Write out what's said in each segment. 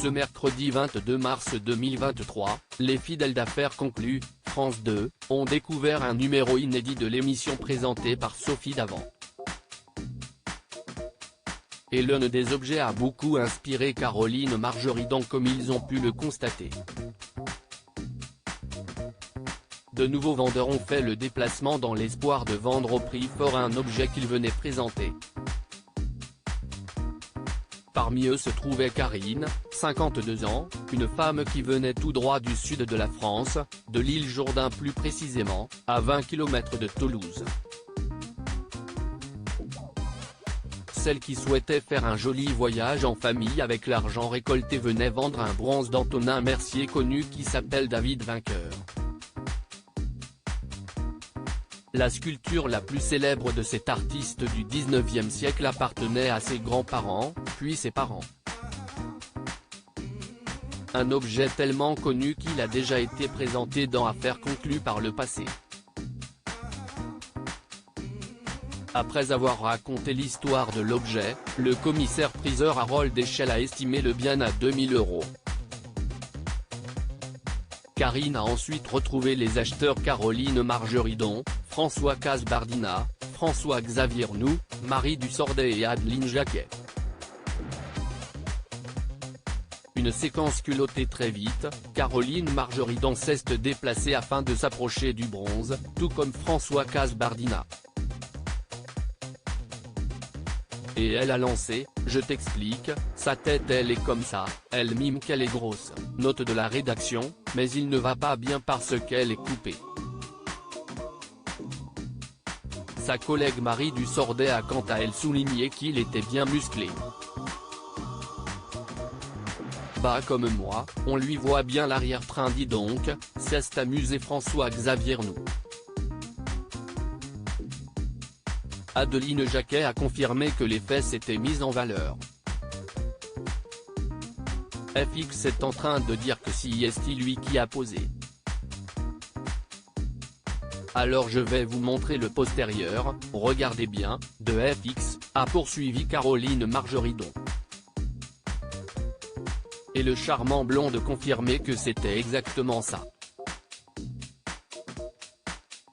Ce mercredi 22 mars 2023, les fidèles d'affaires conclus, France 2, ont découvert un numéro inédit de l'émission présentée par Sophie Davant. Et l'un des objets a beaucoup inspiré Caroline Marjoridan comme ils ont pu le constater. De nouveaux vendeurs ont fait le déplacement dans l'espoir de vendre au prix fort un objet qu'ils venaient présenter. Parmi eux se trouvait Karine, 52 ans, une femme qui venait tout droit du sud de la France, de l'île Jourdain plus précisément, à 20 km de Toulouse. Celle qui souhaitait faire un joli voyage en famille avec l'argent récolté venait vendre un bronze d'Antonin Mercier connu qui s'appelle David Vainqueur. La sculpture la plus célèbre de cet artiste du 19e siècle appartenait à ses grands-parents, puis ses parents. Un objet tellement connu qu'il a déjà été présenté dans Affaires conclues par le passé. Après avoir raconté l'histoire de l'objet, le commissaire-priseur Harold Echelle a estimé le bien à 2000 €. Karine a ensuite retrouvé les acheteurs Caroline Marjoridan, François Kasbardina, François-Xavier Arnoux, Marie Dussordet et Adeline Jacquet. Une séquence culottée très vite, Caroline Marjoridan s'est déplacée afin de s'approcher du bronze, tout comme François Kasbardina. Et elle a lancé, je t'explique, sa tête elle est comme ça, elle mime qu'elle est grosse, note de la rédaction, mais il ne va pas bien parce qu'elle est coupée. Sa collègue Marie Dussordet a quant à elle souligné qu'il était bien musclé. Bah comme moi, on lui voit bien l'arrière-train dis donc, s'est amusé François-Xavier Arnoux. Adeline Jacquet a confirmé que les fesses étaient mises en valeur. FX est en train de dire que c'est lui qui a posé. Alors je vais vous montrer le postérieur, regardez bien, de FX, a poursuivi Caroline Marjoridan. Et le charmant blond de confirmer que c'était exactement ça.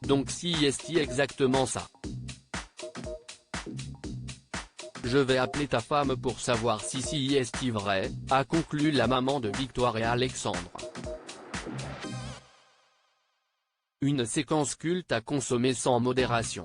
Donc c'est exactement ça. Je vais appeler ta femme pour savoir si c'est vrai, a conclu la maman de Victoire et Alexandre. Une séquence culte à consommer sans modération.